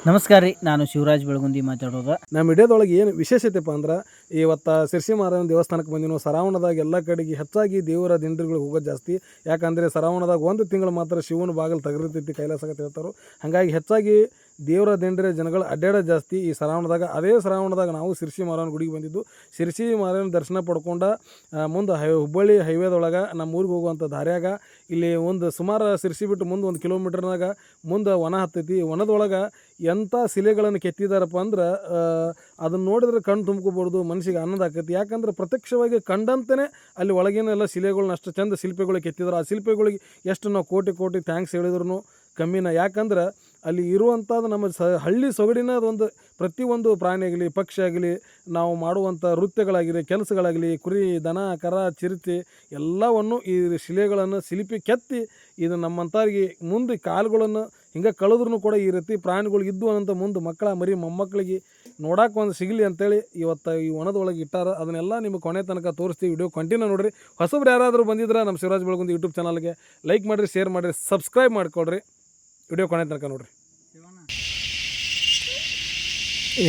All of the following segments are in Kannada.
ನಮಸ್ಕಾರ ರೀ, ನಾನು ಶಿವರಾಜ್ ಬೆಳಗುಂದಿ ಮಾತಾಡೋದು. ನಮ್ಮ ವಿಡಿಯೋದೊಳಗೆ ಏನು ವಿಶೇಷತೆಪ್ಪ ಅಂದ್ರೆ ಇವತ್ತು ಶಿರ್ಸಿ ಮಾರಮ್ಮನ ದೇವಸ್ಥಾನಕ್ಕೆ ಬಂದಿನೋ. ಸರಾವಣದಾಗ ಎಲ್ಲ ಕಡೆಗೆ ಹೆಚ್ಚಾಗಿ ದೇವರ ದಿಂಡ್ರಿಗಳು ಹೋಗೋದು ಜಾಸ್ತಿ. ಯಾಕಂದರೆ ಸರಾವಣದಾಗ ಒಂದು ತಿಂಗಳು ಮಾತ್ರ ಶಿವನ ಬಾಗಿಲು ತೆಗೆದಿರ್ತೈತಿ, ಕೈಲಾಸಕ್ಕೆ ಹೇಳ್ತಾರೆ. ಹಾಗಾಗಿ ಹೆಚ್ಚಾಗಿ ದೇವರ ದಿಂಡ್ರೆ ಜನಗಳು ಅಡ್ಡಾಡೋದು ಜಾಸ್ತಿ ಈ ಸರಾವಣದಾಗ. ಅದೇ ಸರಾವಣದಾಗ ನಾವು ಶಿರ್ಸಿ ಮಾರಮ್ಮನ ಗುಡಿಗೆ ಬಂದಿದ್ದು. ಶಿರ್ಸಿ ಮಾರಮ್ಮನ ದರ್ಶನ ಪಡ್ಕೊಂಡು ಮುಂದೆ ಹುಬ್ಬಳ್ಳಿ ಹೈವೇದೊಳಗೆ ನಮ್ಮ ಊರಿಗೆ ಹೋಗುವಂಥ ದಾರ್ಯಾಗ ಇಲ್ಲಿ ಒಂದು ಸುಮಾರು ಶಿರ್ಸಿ ಬಿಟ್ಟು ಮುಂದೆ 1 ಕಿಲೋಮೀಟರ್ನಾಗ ಮುಂದೆ ವನ ಹತ್ತೈತಿ. ವನದೊಳಗೆ ಎಂಥ ಶಿಲೆಗಳನ್ನು ಕೆತ್ತಿದಾರಪ್ಪ ಅಂದ್ರೆ ಅದನ್ನು ನೋಡಿದ್ರೆ ಕಣ್ಣು ತುಂಬ್ಕೋಬೋದು, ಮನಸ್ಸಿಗೆ ಆನಂದ ಆಕೈತಿ. ಯಾಕಂದ್ರೆ ಪ್ರತ್ಯಕ್ಷವಾಗಿ ಕಂಡಂತೆಯೇ ಅಲ್ಲಿ ಒಳಗಿನ ಎಲ್ಲ ಶಿಲೆಗಳನ್ನ ಅಷ್ಟು ಚಂದ ಶಿಲ್ಪಿಗಳು ಕೆತ್ತಿದ್ರು. ಆ ಶಿಲ್ಪಿಗಳಿಗೆ ಎಷ್ಟು ನಾವು ಕೋಟಿ ಥ್ಯಾಂಕ್ಸ್ ಹೇಳಿದ್ರು ಕಮ್ಮಿನ. ಯಾಕಂದ್ರೆ ಅಲ್ಲಿ ಇರುವಂಥದ್ದು ನಮ್ಮ ಹಳ್ಳಿ ಸೊಗಡಿನ ಒಂದು ಪ್ರತಿಯೊಂದು ಪ್ರಾಣಿ ಆಗಲಿ ಪಕ್ಷಿ ಆಗಲಿ ನಾವು ಮಾಡುವಂಥ ನೃತ್ಯಗಳಾಗಲಿ ಕೆಲಸಗಳಾಗಲಿ ಕುರಿ ದನ ಕರ ಚಿರತೆ ಎಲ್ಲವನ್ನು ಈ ಶಿಲೆಗಳನ್ನು ಶಿಲ್ಪಿ ಕೆತ್ತಿ ಇದು ನಮ್ಮಂಥವ್ರಿಗೆ ಮುಂದೆ ಕಾಲುಗಳನ್ನು ಹಿಂಗೆ ಕಳೆದ್ರೂ ಕೂಡ ಈ ರೀತಿ ಪ್ರಾಣಿಗಳು ಇದ್ದು ಅಂತ ಮುಂದೆ ಮಕ್ಕಳ ಮರಿ ಮೊಮ್ಮಕ್ಕಳಿಗೆ ನೋಡೋಕೆ ಒಂದು ಸಿಗಲಿ ಅಂತೇಳಿ ಇವತ್ತು ಈ ವನದೊಳಗೆ ಇಟ್ಟಾರ. ಅದನ್ನೆಲ್ಲ ನಿಮಗೆ ಕೊನೆ ತನಕ ತೋರಿಸ್ತೀವಿ. ವಿಡಿಯೋ ಕಂಟಿನ್ಯೂ ನೋಡಿರಿ. ಹೊಸಬ್ರು ಯಾರಾದರೂ ಬಂದಿದ್ರೆ ನಮ್ಮ ಶಿವರಾಜ್ ಬೆಳಗುಂದಿ ಯೂಟ್ಯೂಬ್ ಚಾನಲ್ಗೆ ಲೈಕ್ ಮಾಡಿರಿ, ಶೇರ್ ಮಾಡಿರಿ, ಸಬ್ಸ್ಕ್ರೈಬ್ ಮಾಡಿಕೊಡ್ರಿ. ವಿಡಿಯೋ ಕೊನೆ ತನಕ ನೋಡಿರಿ.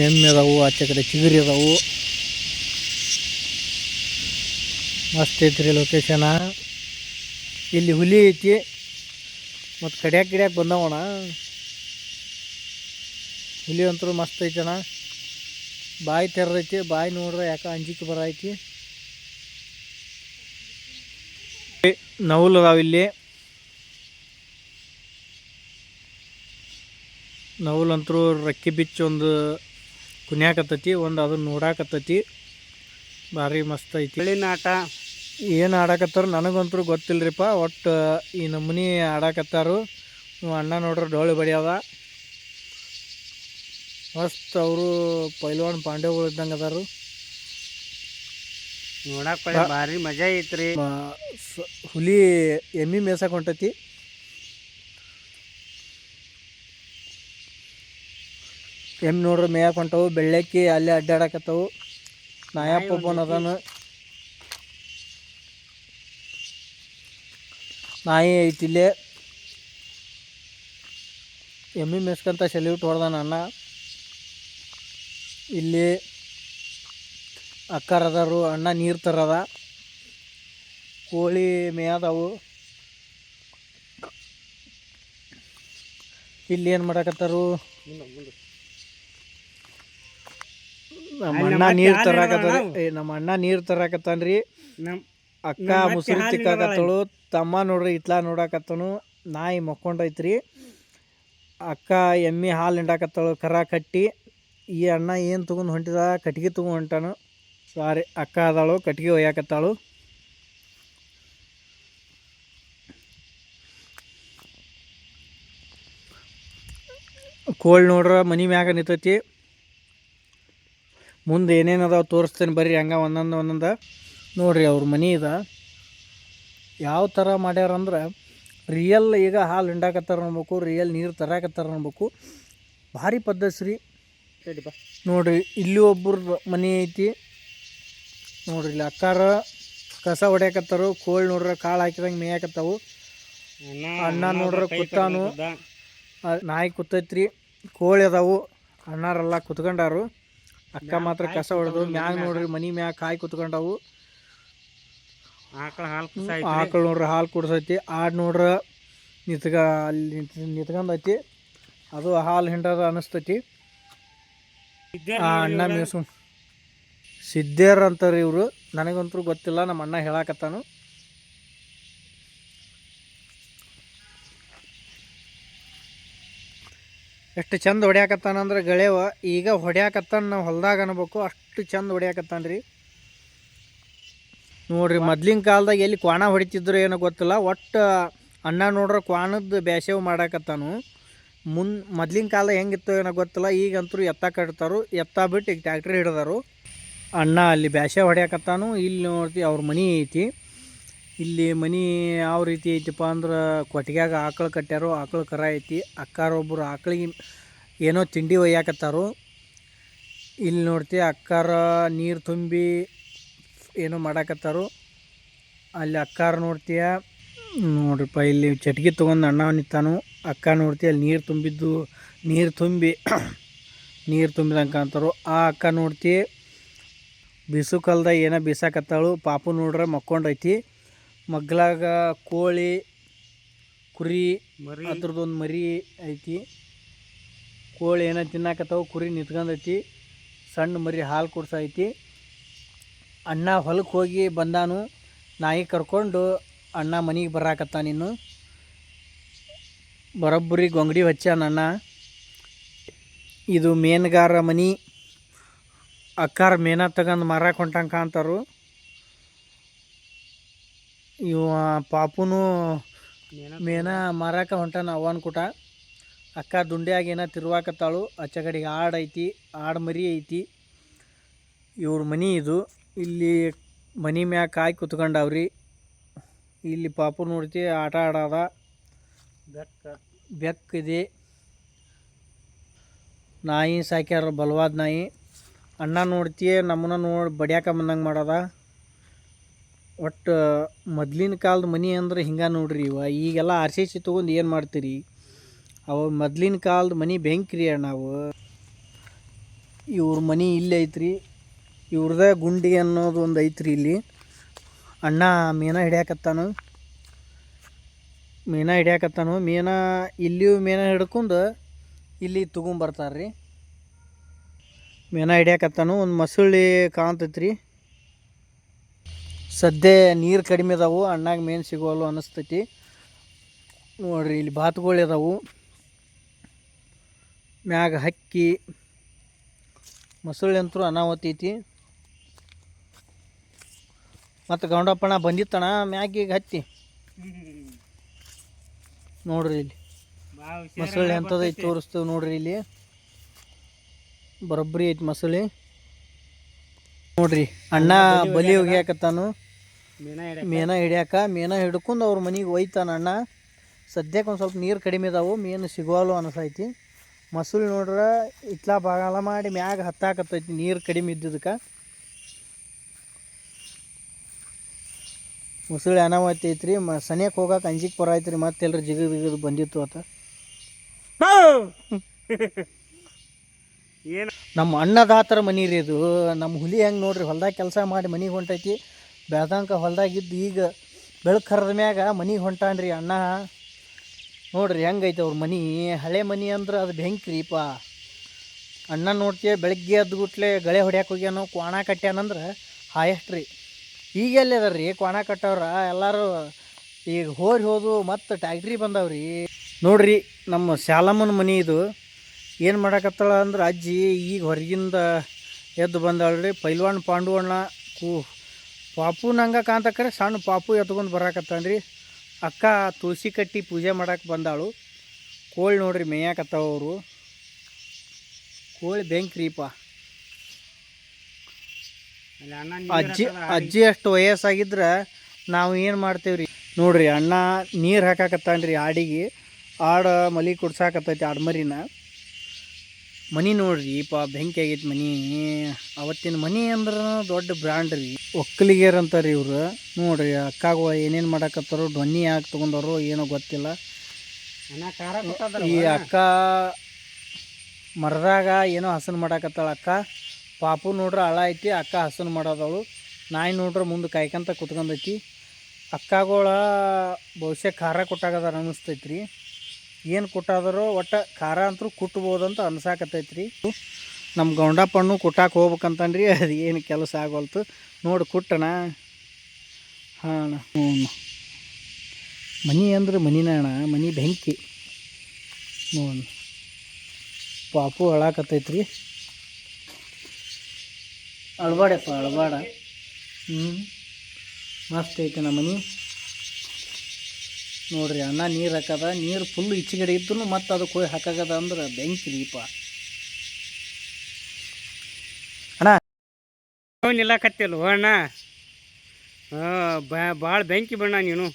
ಎಮ್ಮೆ ಅದಾವು, ಆಚೆ ಕಡೆ ಚಿಗುರಿ ಅದಾವು. ಮಸ್ತ್ ಐತ್ರಿ ಲೊಕೇಶನ. ಇಲ್ಲಿ ಹುಲಿ ಐತಿ ಮತ್ತು ಕಡ್ಯಾಕೆ ಬಂದವಣ. ಹುಲಿ ಅಂತೂ ಮಸ್ತ್ ಐತಣ್ಣ. ಬಾಯಿ ತೆರೆದೈತಿ, ಬಾಯಿ ನೋಡ್ರೆ ಯಾಕೆ ಅಂಜಿಕೆ ಬರೈತಿ. ನವುಲು ಅದಾವ ಇಲ್ಲಿ. ನವುಲಂತರೂ ರಕ್ಕಿ ಬಿಚ್ಚಿ ಒಂದು ಕುಣ್ಯಾಕತ್ತೈತಿ, ಒಂದು ಅದನ್ನು ನೋಡಾಕತ್ತೈತಿ. ಭಾರಿ ಮಸ್ತ್ ಐತಿ. ಹೇಳಿನ ಆಟ ಏನು ಆಡಾಕತ್ತಾರ ನನಗಂತೂ ಗೊತ್ತಿಲ್ಲರಿಪ್ಪ. ಒಟ್ಟು ಈ ನಮೂನಿ ಆಡಾಕತ್ತಾರು. ನೀವು ಅಣ್ಣ ನೋಡ್ರಿ ಡೋಳಿ ಬಡಿಯದ ಮಸ್ತ್. ಅವರು ಪೈಲ್ವಾನ್ ಪಾಂಡೆಗಳು ಇದ್ದಂಗೆ ಅದಾರು. ನೋಡಕ್ಕೆ ಭಾರಿ ಮಜಾ ಐತ್ರಿ. ಹುಲಿ ಎಮ್ಮಿ ಮೇಸಕ್ಕೆ ಹೊಂಟೈತಿ. ಎಮ್ಮೆ ನೋಡ್ರಿ ಮೇಯಕ್ಕೆ ಹೊಂಟವು. ಬೆಳ್ಳಕ್ಕಿ ಅಲ್ಲೇ ಅಡ್ಡಾಡಕತ್ತವು. ನಾಯಪ್ಪ ಒಬ್ಬನ ಅದಾನ. ನಾಯಿ ಐತಿ ಇಲ್ಲೇ. ಎಮ್ಮಿ ಮೇಸ್ಕಂತ ಸೆಲ್ಯೂಟ್ ಹೊಡೆದಾನ ಅಣ್ಣ. ಇಲ್ಲಿ ಅಕ್ಕಾರ ಅದಾರು. ಅಣ್ಣ ನೀರು ತರದ. ಕೋಳಿ ಮೇಯದವು. ಇಲ್ಲಿ ಏನು ಮಾಡಕತ್ತಾರು? ನಮ್ಮ ಅಣ್ಣ ನೀರು ತರಾಕತ್ತಾನ್ರಿ. ಅಕ್ಕ ಮುಸುರಿ ತಿಕ್ಕಾಕತ್ತಳು. ತಮ್ಮ ನೋಡ್ರಿ ಇತ್ಲಾ ನೋಡಾಕತ್ತನು. ನಾಯಿ ಮಕ್ಕೊಂಡೈತ್ರಿ. ಅಕ್ಕ ಎಮ್ಮೆ ಹಾಲು ಹಿಂಡಾಕತ್ತಳು ಕರ ಕಟ್ಟಿ. ಈ ಅಣ್ಣ ಏನು ತೊಗೊಂಡು ಹೊಂಟಿದ? ಕಟ್ಗೆ ತೊಗೊಂಡು ಹೊಂಟಾನು. ಸಾರಿ, ಅಕ್ಕ ಅದಾಳು ಕಟ್ಗೆ ಒಯ್ಯಾಕತ್ತಾಳು. ಕೋಳಿ ನೋಡ್ರ ಮನೆ ಮ್ಯಾಗ ನಿಂತೈತಿ. ಮುಂದೆ ಏನೇನು ಅದಾವ ತೋರಿಸ್ತೇನೆ ಬರ್ರಿ. ಹಂಗೆ ಒಂದೊಂದು ನೋಡ್ರಿ. ಅವ್ರ ಮನೆ ಇದೆ ಯಾವ ಥರ ಮಾಡ್ಯಾರಂದ್ರೆ ರಿಯಲ್ ಈಗ ಹಾಲು ಹಿಂಡಾಕತ್ತಾರ ಅನ್ಬೇಕು, ರಿಯಲ್ ನೀರು ತರಾಕತ್ತಾರ ಅನ್ಬೇಕು. ಭಾರಿ ಪದ್ಧತಿ ರೀ. ನೋಡ್ರಿ ಇಲ್ಲಿ ಒಬ್ಬರ ಮನೆ ಐತಿ ನೋಡ್ರಿ. ಇಲ್ಲಿ ಅಕ್ಕಾರ ಕಸ ಹೊಡ್ಯಾಕತ್ತಾರು. ಕೋಳಿ ನೋಡ್ರಿ ಕಾಳು ಹಾಕಿದಂಗೆ ಮೇಯಾಕತ್ತಾವು. ಅಣ್ಣ ನೋಡ್ರಿ ಕುತ್ತಾನು. ನಾಯಿ ಕೂತೈತ್ರಿ. ಕೋಳಿ ಅದಾವು. ಅಣ್ಣಾರೆಲ್ಲ ಕುತ್ಕೊಂಡಾರು. ಅಕ್ಕ ಮಾತ್ರ ಕಸ ಹೊಡೆದು. ಮ್ಯಾಗ ನೋಡ್ರಿ ಮನಿ ಮ್ಯಾಗ ಕಾಯಿ ಕುತ್ಕೊಂಡವು. ಆಕಳು ನೋಡ್ರಿ ಹಾಲು ಕುಡ್ಸೈತಿ. ಆಡು ನೋಡ್ರ ಅಲ್ಲಿ ನಿತ್ಕೊಂಡೈತಿ. ಅದು ಹಾಲು ಹಿಂಡದ ಅನಿಸ್ತೈತಿ. ಅಣ್ಣ ಮೇಸು ಸಿದ್ದೇರ್ ಅಂತಾರೆ ಇವರು. ನನಗಂತೂ ಗೊತ್ತಿಲ್ಲ, ನಮ್ಮ ಅಣ್ಣ ಹೇಳಾಕತ್ತಾನು. ಎಷ್ಟು ಚಂದ ಹೊಡ್ಯಾಕತ್ತಾನಂದ್ರೆ ಗೆಳೆವ ಈಗ ಹೊಡ್ಯಾಕತ್ತಾನ. ನಾವು ಹೊಲ್ದಾಗ ಅನ್ಬೇಕು, ಅಷ್ಟು ಚಂದ ಹೊಡ್ಯಾಕತ್ತಾನ ರೀ. ನೋಡ್ರಿ ಮೊದ್ಲಿನ ಕಾಲದಾಗ ಎಲ್ಲಿ ಕ್ವಾಣ ಹೊಡಿತಿದ್ರು ಏನೋ ಗೊತ್ತಿಲ್ಲ. ಒಟ್ಟು ಅಣ್ಣ ನೋಡ್ರೆ ಕ್ವಾಣದ ಬ್ಯಾಸೇವ್ ಮಾಡಾಕತ್ತಾನು. ಮೊದ್ಲಿನ ಕಾಲ ಹೆಂಗಿತ್ತು ಏನೋ ಗೊತ್ತಿಲ್ಲ. ಈಗಂತೂ ಎತ್ತ ಕಟ್ತಾರು. ಎತ್ತ ಬಿಟ್ಟು ಈಗ ಟ್ಯಾಕ್ಟ್ರಿ ಹಿಡ್ದಾರು. ಅಣ್ಣ ಅಲ್ಲಿ ಬ್ಯಾಸೆ ಹೊಡ್ಯಾಕತ್ತಾನು. ಇಲ್ಲಿ ನೋಡ್ತಿ ಅವ್ರ ಮನೆ ಐತಿ. ಇಲ್ಲಿ ಮನೆ ಯಾವ ರೀತಿ ಐತಿಪ್ಪ ಅಂದ್ರೆ ಕೊಟ್ಟಿಗ್ಯಾಗ ಆಕಳು ಕಟ್ಟ್ಯಾರು. ಆಕಳು ಕರ ಐತಿ. ಅಕ್ಕಾರೊಬ್ಬರು ಆಕಳಿಗೆ ಏನೋ ತಿಂಡಿ ಒಯ್ಯಾಕತ್ತಾರು. ಇಲ್ಲಿ ನೋಡ್ತಿ ಅಕ್ಕಾರ ನೀರು ತುಂಬಿ ಏನೋ ಮಾಡಾಕತ್ತಾರು. ಅಲ್ಲಿ ಅಕ್ಕಾರ ನೋಡ್ತೀಯ ನೋಡ್ರಿಪ್ಪ ಇಲ್ಲಿ ಚಟ್ಗಿ ತೊಗೊಂಡು ಅಣ್ಣ ನಿಂತಾನು. ಅಕ್ಕ ನೋಡ್ತಿ ಅಲ್ಲಿ ನೀರು ತುಂಬಿದ್ದು ನೀರು ತುಂಬಿ ನೀರು ತುಂಬಿದಂಗೆ ಕಾಣ್ತಾರೋ. ಆ ಅಕ್ಕ ನೋಡ್ತಿ ಬಿಸು ಕಾಲ್ದಾಗ ಏನೋ ಬೀಸಾಕತ್ತಾಳು. ಪಾಪು ನೋಡ್ರೆ ಮಕ್ಕೊಂಡೈತಿ. ಮಗ್ಲಾಗ ಕೋಳಿ ಕುರಿ ಅದ್ರದ್ದೊಂದು ಮರಿ ಐತಿ. ಕೋಳಿ ಏನೋ ತಿನ್ನಾಕತ್ತಾವು, ಕುರಿ ನಿಂತ್ಕೊಂಡೈತಿ, ಸಣ್ಣ ಮರಿ ಹಾಲು ಕುಡ್ಸೈತಿ. ಅಣ್ಣ ಹೊಲಕ್ಕೆ ಹೋಗಿ ಬಂದಾನು, ನಾಯಿ ಕರ್ಕೊಂಡು ಅಣ್ಣ ಮನೆಗೆ ಬರಾಕತ್ತಾನಿನ್ನು. ಬರೋಬ್ಬರಿ ಗೊಂಗಡಿ ಹಚ್ಚಾನ ಅಣ್ಣ. ಇದು ಮೇನ್ಗಾರ ಮನಿ. ಅಕ್ಕಾರ ಮೇನ ತಗೊಂಡು ಮಾರಕ್ಕೆ ಹೊಂಟಂಗೆ ಕಾಣ್ತಾರು. ಇವ ಪಾಪುನು ಮೇನ ಮಾರಕ್ಕೆ ಹೊಂಟಾನ ಅವನ ಕೂಟ. ಅಕ್ಕ ದುಂಡ್ಯಾಗ ಏನೋ ತಿರುವಾಕತ್ತಾಳು. ಆಚೆ ಕಡೆಗೆ ಆಡು ಐತಿ, ಆಡು ಮರಿ ಐತಿ. ಇವ್ರ ಮನಿ ಇದು. ಇಲ್ಲಿ ಮನಿ ಮ್ಯಾಗ ಕಾಯಿ ಕುತ್ಕೊಂಡವ್ರಿ. ಇಲ್ಲಿ ಪಾಪು ನೋಡ್ತಿ ಆಟ ಆಡೋದ. ಬೆಕ್ಕಿದೆ. ನಾಯಿ ಸಾಕ್ಯಾರ, ಬಲವಾದ ನಾಯಿ. ಅಣ್ಣ ನೋಡ್ತಿ ನಮ್ಮನ್ನ ನೋಡಿ ಬಡಿಯಾಕ ಬಂದಂಗೆ ಮಾಡೋದ. ಒಟ್ಟು ಮೊದ್ಲಿನ ಕಾಲದ ಮನಿ ಅಂದ್ರೆ ಹಿಂಗೆ ನೋಡ್ರಿ. ಈಗೆಲ್ಲ ಆರ್ ಸಿ ಸಿ ತೊಗೊಂಡು ಏನು ಮಾಡ್ತೀರಿ? ಅವು ಮೊದ್ಲಿನ ಕಾಲದ ಮನಿ ಬೆಂಕ್ರಿ ನಾವು. ಇವ್ರ ಮನಿ ಇಲ್ಲಿ ಐತ್ರಿ. ಇವ್ರದ ಗುಂಡಿ ಅನ್ನೋದು ಒಂದು ಐತ್ರಿ ಇಲ್ಲಿ. ಅಣ್ಣ ಮೀನ ಹಿಡ್ಯಾಕತ್ತಾನು. ಮೀನ ಇಲ್ಲಿಯೂ ಮೀನ ಹಿಡ್ಕೊಂಡು ಇಲ್ಲಿ ತೊಗೊಂಬರ್ತಾರ್ರಿ. ಮೀನ ಹಿಡ್ಯಾಕತ್ತಾನು. ಒಂದು ಮಸುಳಿ ಕಾಣ್ತೈತ್ರಿ. ಸದ್ಯ ನೀರು ಕಡಿಮೆ ಅದಾವು, ಅಣ್ಣಾಗ ಮೀನು ಸಿಗೋಲ್ಲ ಅನ್ನಿಸ್ತೈತಿ ನೋಡ್ರಿ. ಇಲ್ಲಿ ಬಾತುಗಳು ಇದಾವು, ಮ್ಯಾಗ ಹಕ್ಕಿ, ಮಸುಳಿ ಅಂತೂ ಅನಾವತ್ತೈತಿ. ಮತ್ತು ಗೌಂಡಪ್ಪಣ ಬಂದಿತ್ತಣ ಮ್ಯಾಗಿಗೆ ಹತ್ತಿ ನೋಡ್ರಿ. ಇಲ್ಲಿ ಮಸುಳಿ ಎಂಥದೈತಿ ತೋರಿಸ್ತೇವೆ ನೋಡ್ರಿ. ಇಲ್ಲಿ ಬರೋಬ್ಬರಿ ಐತಿ ಮಸುಳಿ ನೋಡ್ರಿ. ಅಣ್ಣ ಬಲಿ ಹೋಗ್ಯಾಕತ್ತಾನು ಮೀನ ಹಿಡ್ಯಾಕ. ಮೀನ ಹಿಡ್ಕೊಂಡು ಅವ್ರ ಮನೆಗೆ ಒಯ್ತಾನ ಅಣ್ಣ. ಸದ್ಯಕ್ಕೆ ಒಂದು ಸ್ವಲ್ಪ ನೀರು ಕಡಿಮೆ ಇದಾವು, ಮೀನು ಸಿಗೋಲ್ಲ ಅನಿಸೈತಿ. ಮಸುಳಿ ನೋಡ್ರೆ ಇತ್ಲಾ ಬಾಗಲ ಮಾಡಿ ಮ್ಯಾಗ ಹತ್ತಾಕತ್ತೈತಿ ನೀರು ಕಡಿಮೆ ಇದ್ದಿದ್ದಕ್ಕೆ. ಮುಸುಳಿ ಅನಾವತಿ ಐತ್ರಿ. ಸನಿಯಕ್ಕೆ ಹೋಗಕ್ಕೆ ಅಂಜಿಕೆ ಬರಾಯ್ತು ರೀ. ಮತ್ತೆ ಎಲ್ಲರೂ ಜಿಗಿದು ಬಂದಿತ್ತು ಆತ. ಏನು ನಮ್ಮ ಅನ್ನದಾತರ ಮನಿ ರೀ ಇದು. ನಮ್ಮ ಹುಲಿ ಹೆಂಗೆ ನೋಡ್ರಿ, ಹೊಲ್ದಾಗ ಕೆಲಸ ಮಾಡಿ ಮನೆಗೆ ಹೊಂಟೈತಿ. ಬೆಳ್ದಂಕ ಹೊಲ್ದಾಗಿದ್ದು ಈಗ ಬೆಳಕು ಕರೆದ ಮ್ಯಾಗ ಮನೆಗೆ ಹೊಂಟಾನ್ರಿ ಅಣ್ಣ. ನೋಡ್ರಿ ಹೆಂಗೈತೆ ಅವ್ರ ಮನೆ. ಹಳೆ ಮನೆ ಅಂದ್ರೆ ಅದು ಬೆಂಕ್ರಿಪ್ಪ. ಅಣ್ಣ ನೋಡ್ತೀವಿ ಬೆಳಗ್ಗೆ ಎದ್ದುಗುಟ್ಲೆ ಗಳೆ ಹೊಡ್ಯಾಕೆ ಹೋಗ್ಯಾನೋ, ಕ್ವಾಣ ಕಟ್ಟ್ಯಾನಂದ್ರೆ ಹಾಯೆಸ್ಟ್ ರೀ. ಈಗೆಲ್ಲ ಅದ ರೀ ಕ್ವಾಣ ಕಟ್ಟವ್ರ ಎಲ್ಲರೂ. ಈಗ ಹೋದು ಮತ್ತು ಟ್ಯಾಕ್ಟ್ರಿ ಬಂದವ್ರಿ ನೋಡ್ರಿ. ನಮ್ಮ ಶಾಲಮ್ಮನ ಮನೆ ಇದು. ಏನು ಮಾಡಕತ್ತಾಳ ಅಂದ್ರೆ ಅಜ್ಜಿ ಈಗ ಹೊರಗಿಂದ ಎದ್ದು ಬಂದಾಳ್ರಿ. ಪೈಲ್ವಾನ್ ಪಾಂಡುವಣ್ಣ ಪಾಪು ನಂಗೆ ಕಾಂತಕ್ರೆ ಸಣ್ಣ ಪಾಪು ಎತ್ಕೊಂಡು ಬರಾಕತ್ತಾನ್ರಿ. ಅಕ್ಕ ತುಳಸಿ ಕಟ್ಟಿ ಪೂಜೆ ಮಾಡಕ್ಕೆ ಬಂದಾಳು. ಕೋಳಿ ನೋಡ್ರಿ ಮೇಯಾಕತ್ತಾವ ಅವರು. ಕೋಳಿ ಬೆಂಕ್ರಿಪ್ಪ. ಅಜ್ಜಿ ಅಷ್ಟು ವಯಸ್ಸಾಗಿದ್ರೆ ನಾವು ಏನು ಮಾಡ್ತೇವ್ರಿ ನೋಡ್ರಿ. ಅಣ್ಣ ನೀರು ಹಾಕಾಕತ್ತಾನ್ರಿ ಆಡಿಗೆ. ಆಡು ಮಲಿ ಕುಡ್ಸಾಕತ್ತೈತಿ ಆಡ್ಮರಿನ. ಮನಿ ನೋಡ್ರಿ ಬೆಂಕಿ ಆಗೈತಿ ಮನಿ. ಅವತ್ತಿನ ಮನಿ ಅಂದ್ರೆ ದೊಡ್ಡ ಬ್ರ್ಯಾಂಡ್ ರೀ. ಒಕ್ಕಲಿಗೇರ್ ಅಂತಾರೆ ಇವ್ರು. ನೋಡ್ರಿ ಅಕ್ಕಾಗ ಏನೇನು ಮಾಡಕತ್ತಾರೋ, ಡೊನ್ನಿ ಯಾಕೆ ತೊಗೊಂಡಾರೋ ಏನೋ ಗೊತ್ತಿಲ್ಲ. ಈ ಅಕ್ಕ ಮರದಾಗ ಏನೋ ಹಸನು ಮಾಡಾಕತ್ತಾಳ ಅಕ್ಕ. ಪಾಪು ನೋಡ್ರೆ ಹಳ ಐತಿ, ಅಕ್ಕ ಹಸನು ಮಾಡೋದವಳು. ನಾಯಿ ನೋಡ್ರೆ ಮುಂದೆ ಕಾಯ್ಕೊಂತ ಕುತ್ಕೊಂಡೈತಿ. ಅಕ್ಕಗಳ ಬಹುಶಃ ಖಾರ ಕೊಟ್ಟಾಗದಾರ ಅನ್ನಿಸ್ತೈತ್ರಿ. ಏನು ಕೊಟ್ಟಾದರೂ ಒಟ್ಟು ಖಾರ ಅಂತೂ ಕುಟ್ಬೋದಂತ ಅನ್ಸಾಕತ್ತೈತ್ರಿ. ನಮ್ಮ ಗೌಂಡಪ್ಪಣ್ಣು ಕುಟ್ಟಾಕ ಹೋಗ್ಬೇಕಂತನ್ರಿ. ಅದು ಏನು ಕೆಲಸ ಆಗೋಲ್ತು ನೋಡಿ ಕುಟ್ಟಣ. ಹಾಂ ಮನಿ ಅಂದ್ರೆ ಮನಿನ ಅಣ್ಣ, ಮನಿ ಬೆಂಕಿ ನೋಡಿ. ಪಾಪು ಅಳಾಕತ್ತೈತ್ರಿ. ಅಳ್ಬಾಡಪ್ಪ ಅಳ್ಬಾಡ. ಮಸ್ತ್ ಐತೆ ನಮ್ಮ ಮನೆ ನೋಡ್ರಿ. ಅನ್ನ ನೀರು ಹಾಕದ, ನೀರು ಫುಲ್ ಈಚೆಗಡೆ ಇದ್ದು ಮತ್ತು ಅದಕ್ಕೆ ಹೋಗಿ ಹಾಕಾಗದ ಅಂದ್ರೆ ಬೆಂಕಿ ದೀಪ ಅಣ್ಣ. ನಿಲ್ಲಕತ್ತಿಲ್ವ ಅಣ್ಣ? ಭಾಳ ಬೆಂಕಿ ಬಣ್ಣ ನೀನು.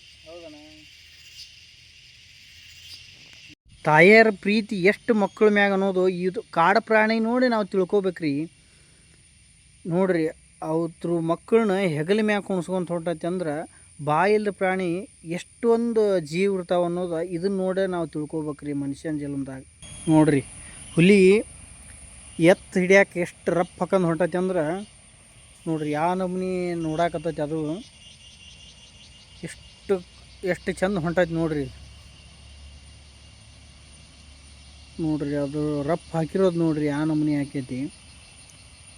ತಾಯಿಯರ ಪ್ರೀತಿ ಎಷ್ಟು ಮಕ್ಕಳ ಮ್ಯಾಗ ಅನ್ನೋದು ಇದು ಕಾಡು ಪ್ರಾಣಿ ನೋಡಿ ನಾವು ತಿಳ್ಕೊಬೇಕ್ರಿ. ನೋಡ್ರಿ ಅವ್ರ ಮಕ್ಕಳನ್ನ ಹೆಗಲ ಮ್ಯಾಗ ಕುಣಿಸ್ಕೊಂತ ಹೊಂಟೈತಿ ಅಂದ್ರೆ ಬಾಯಿಲ್ದ ಪ್ರಾಣಿ ಎಷ್ಟೊಂದು ಜೀವ ಇರ್ತಾವ ಅನ್ನೋದು ಇದನ್ನ ನೋಡೇ ನಾವು ತಿಳ್ಕೊಬೇಕ್ರಿ ಮನುಷ್ಯನ ಜನ್ಮದಾಗ. ನೋಡ್ರಿ ಹುಲಿ ಎತ್ತು ಹಿಡಿಯಾಕೆ ಎಷ್ಟು ರಫ್ ಹಾಕಂದು ಹೊಂಟೈತಿ ಅಂದ್ರೆ ನೋಡ್ರಿ ಯಾವ ನಮ್ನಿ ನೋಡಾಕತ್ತೈತಿ ಅದು ಎಷ್ಟು ಚಂದ ಹೊಂಟೈತಿ ನೋಡ್ರಿ. ಅದು ರಫ್ ಹಾಕಿರೋದು ನೋಡ್ರಿ ಯಾವ ನಮ್ನಿ ಹಾಕೈತಿ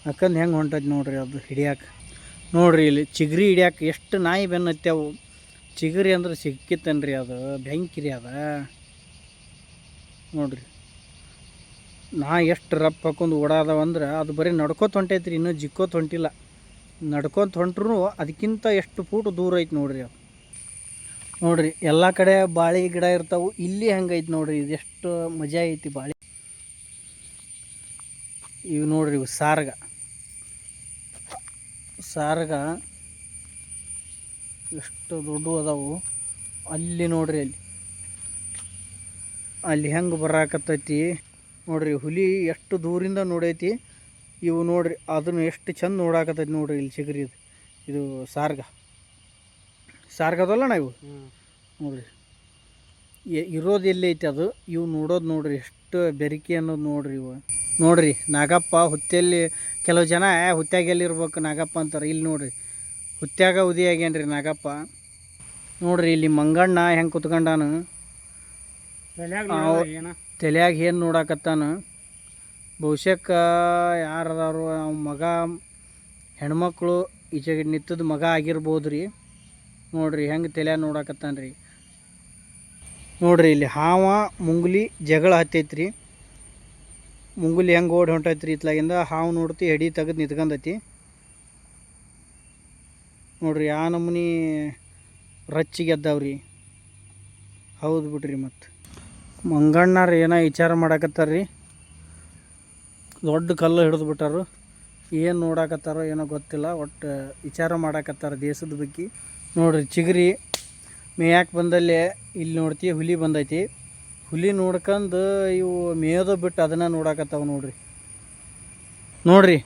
ಹಾಕಂದು ಹೆಂಗೆ ಹೊಂಟೈತಿ ನೋಡ್ರಿ ಅದು ಹಿಡಿಯಾಕೆ. ನೋಡ್ರಿ ಇಲ್ಲಿ ಚಿಗರಿ ಹಿಡಿಯಾಕೆ ಎಷ್ಟು ನಾಯಿ ಬೆನ್ನತ್ತವು. ಚಿಗರಿ ಅಂದ್ರೆ ಸಿಕ್ಕಿತ್ತನ್ರಿ ಅದು ಬೆಂಕಿರಿ ಅದ ನೋಡ್ರಿ. ನಾ ಎಷ್ಟು ರಫ್ ಹಾಕೊಂಡು ಓಡಾದವಂದ್ರೆ ಅದು ಬರೀ ನಡ್ಕೋತ ಹೊಂಟೈತ್ರಿ, ಇನ್ನೂ ಜಿಕ್ಕೋತ ಹೊಂಟಿಲ್ಲ. ನಡ್ಕೊತ ಹೊಂಟ್ರು ಅದಕ್ಕಿಂತ ಎಷ್ಟು ಫೂಟ್ ದೂರ ಐತಿ ನೋಡ್ರಿ ಅದು. ನೋಡ್ರಿ ಎಲ್ಲ ಕಡೆ ಬಾಳೆ ಗಿಡ ಇರ್ತಾವೆ, ಇಲ್ಲಿ ಹಂಗೈತಿ ನೋಡ್ರಿ. ಇದೆಷ್ಟು ಮಜಾ ಐತಿ ಬಾಳೆ. ಇವು ನೋಡ್ರಿ ಇವು ಸಾರ್ಗ ಎಷ್ಟು ದೊಡ್ಡ ಅದಾವು. ಅಲ್ಲಿ ನೋಡ್ರಿ ಅಲ್ಲಿ ಹೆಂಗೆ ಬರಾಕತ್ತೈತಿ ನೋಡ್ರಿ. ಹುಲಿ ಎಷ್ಟು ದೂರಿಂದ ನೋಡೈತಿ. ಇವು ನೋಡ್ರಿ ಅದನ್ನು ಎಷ್ಟು ಚಂದ ನೋಡಾಕತ್ತೈತಿ ನೋಡ್ರಿ. ಇಲ್ಲಿ ಚಿಗರಿ ಇದು ಸಾರ್ಗದಲ್ಲ ಇವು ನೋಡ್ರಿ. ಇರೋದು ಎಲ್ಲಿ ಐತಿ ಅದು. ಇವು ನೋಡೋದು ನೋಡ್ರಿ ಎಷ್ಟು ಬೆರಿಕೆ ಅನ್ನೋದು ನೋಡ್ರಿ. ಇವು ನೋಡ್ರಿ ನಾಗಪ್ಪ ಹುತ್ತಲ್ಲಿ. ಕೆಲವು ಜನ ಹುತ್ಯಾಗ ಎಲ್ಲಿರ್ಬೇಕು ನಾಗಪ್ಪ ಅಂತಾರೆ. ಇಲ್ಲಿ ನೋಡ್ರಿ ಹುತ್ಯಾಗ ಉದಿ ಆಗ್ಯಾನ್ರಿ ನಾಗಪ್ಪ. ನೋಡ್ರಿ ಇಲ್ಲಿ ಮಂಗಣ್ಣ ಹೆಂಗೆ ಕುತ್ಕೊಂಡಾನು, ತಲೆಯಾಗ ಏನು ನೋಡಾಕತ್ತಾನ. ಬಹುಶಃ ಯಾರದಾರು ಅವ್ನ ಮಗ, ಹೆಣ್ಮಕ್ಳು ಈಚೆಗೆ ನಿಂತದ ಮಗ ಆಗಿರ್ಬೋದು ರೀ. ನೋಡ್ರಿ ಹೆಂಗೆ ತಲೆಯಾಗ ನೋಡಾಕತ್ತಾನ ರೀ. ನೋಡ್ರಿ ಇಲ್ಲಿ ಹಾವ ಮುಂಗುಲಿ ಜಗಳ ಹತ್ತೈತ್ರಿ. ಮುಂಗುಲಿ ಹೆಂಗೆ ಓಡಿ ಹೊಂಟೈತ್ರಿ ಇತ್ಲಾಗಿಂದ. ಹಾವು ನೋಡ್ತಿ ಎಡಿ ತೆಗೆದು ನಿಂತ್ಕೊಂಡೈತಿ ನೋಡ್ರಿ. ಆ ನಮೂನಿ ರಚ್ಚಿಗೆ ಎದ್ದಾವ್ರಿ. ಹೌದು ಬಿಡ್ರಿ. ಮತ್ತು ಮಂಗಣ್ಣರು ಏನೋ ವಿಚಾರ ಮಾಡಾಕತ್ತಾರ್ರಿ. ದೊಡ್ಡ ಕಲ್ಲು ಹಿಡಿದು ಬಿಟ್ಟಾರು. ಏನು ನೋಡಾಕತ್ತಾರೋ ಏನೋ ಗೊತ್ತಿಲ್ಲ. ಒಟ್ಟು ವಿಚಾರ ಮಾಡಾಕತ್ತಾರ ದೇಶದ ಬಗ್ಗೆ. ನೋಡ್ರಿ ಚಿಗರಿ ಮೇಯಾಕೆ ಬಂದಲ್ಲಿ ಇಲ್ಲಿ ನೋಡ್ತಿ ಹುಲಿ ಬಂದೈತಿ. ಹುಲಿ ನೋಡ್ಕೊಂಡು ಇವು ಮೇಯೋದು ಬಿಟ್ಟು ಅದನ್ನು ನೋಡಾಕತ್ತಾವ ನೋಡ್ರಿ.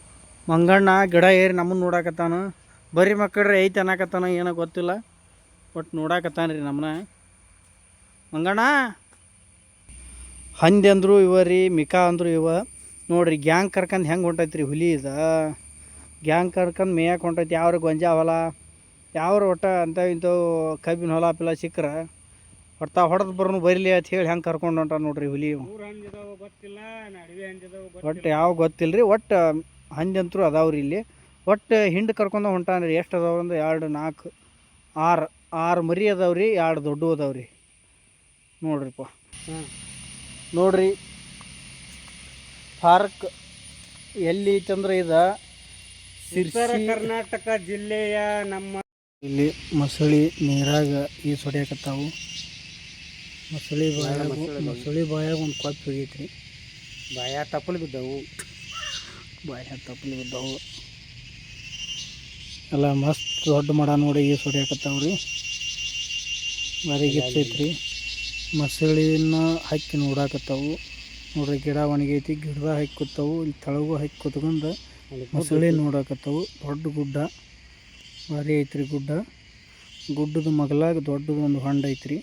ಮಂಗಣ್ಣ ಗಿಡ ಏರಿ ನಮ್ಮನ್ನು ನೋಡಾಕತ್ತಾನ. ಬರೀ ಮಕ್ಕಳ್ರಿ ಐತೆ ಅನ್ನಕತ್ತಾನ ಏನೋ ಗೊತ್ತಿಲ್ಲ. ಒಟ್ಟು ನೋಡಾಕತ್ತಾನ ರೀ ನಮ್ಮನ್ನ. ಮಂಗಣ್ಣ ಹಂದಿ ಅಂದರು ಇವ ರೀ, ಮಿಕಾ ಅಂದರು ಇವ. ನೋಡ್ರಿ ಗ್ಯಾಂಗ್ ಕರ್ಕಂಡು ಹೆಂಗೆ ಹೊಂಟೈತ್ರಿ ಹುಲಿ ಗ್ಯಾಂಗ್ ಕರ್ಕಂಡು ಮೇಯಕ್ಕೆ ಹೊಂಟೈತಿ. ಯಾವ್ರ ಗೊಂಜಾ ಹೊಲ ಯಾವ್ರು ಒಟ್ಟು ಇಂಥವು ಕಬ್ಬಿನ ಹೊಲ ಪಿಲ್ಲ ಸಿಕ್ಕರೆ ಹೊಡೆದು ಬರೋನು ಬರಲಿ ಅಂತ ಹೇಳಿ ಹೆಂಗೆ ಕರ್ಕೊಂಡು ಹೊಂಟ ನೋಡ್ರಿ ಹುಲಿ. ಒಟ್ಟು ಯಾವ ಗೊತ್ತಿಲ್ಲ ರೀ. ಒಟ್ಟು ಹಂದಿ ಅಂತರೂ ಅದಾವ್ರಿ ಇಲ್ಲಿ. ಒಟ್ಟು ಹಿಂಡು ಕರ್ಕೊಂಡು ಹೊಂಟಾನ್ರಿ. ಎಷ್ಟು ಅದಾವ ಅಂದ್ರೆ 2, 4, 6 ಮರಿ ಅದಾವ್ರಿ. 2 ದೊಡ್ಡ ಅದಾವ್ರಿ ನೋಡ್ರಿಪ್ಪ. ನೋಡ್ರಿ ಪಾರ್ಕ್ ಎಲ್ಲಿ ಐತಂದ್ರೆ ಇದು ಉತ್ತರ ಕರ್ನಾಟಕ ಜಿಲ್ಲೆಯ ನಮ್ಮ ಇಲ್ಲಿ ಮೊಸಳಿ ನೀರಾಗ ಈಜು ಹೊಡ್ಯಾಕತ್ತಾವು. ಮೊಸಳಿ ಬಾಯಾಗ ಒಂದು ಕೊಪ್ಪು ಹೋಗೈತ್ರಿ. ಬಾಯ ತಪ್ಪಲು ಬಿದ್ದವು. ಎಲ್ಲ ಮಸ್ತ್ ದೊಡ್ಡ ಮಡ ನೋಡಿ ಈಜು ಹೊಡ್ಯಾಕತ್ತಾವ್ರಿ. ಭಾರಿ ಗಿಚ್ಚೈತ್ರಿ. ಮೊಸಳಿನ ಹಾಕಿ ನೋಡಾಕತ್ತಾವು ನೋಡ್ರಿ. ಗಿಡ ಒಣಗೈತಿ, ಗಿಡದಾಗ ಹಾಕಿ ಕೂತಾವು. ಇಲ್ಲಿ ತಳಗೂ ಹಾಕಿ ಕೂತ್ಕೊಂಡು ಮೊಸಳಿ ನೋಡಾಕತ್ತಾವು. ದೊಡ್ಡ ಗುಡ್ಡ ಭಾರಿ ಐತ್ರಿ. ಗುಡ್ಡದ ಮಗಲಾಗ ದೊಡ್ಡದೊಂದು ಹೊಂಡ ಐತ್ರಿ.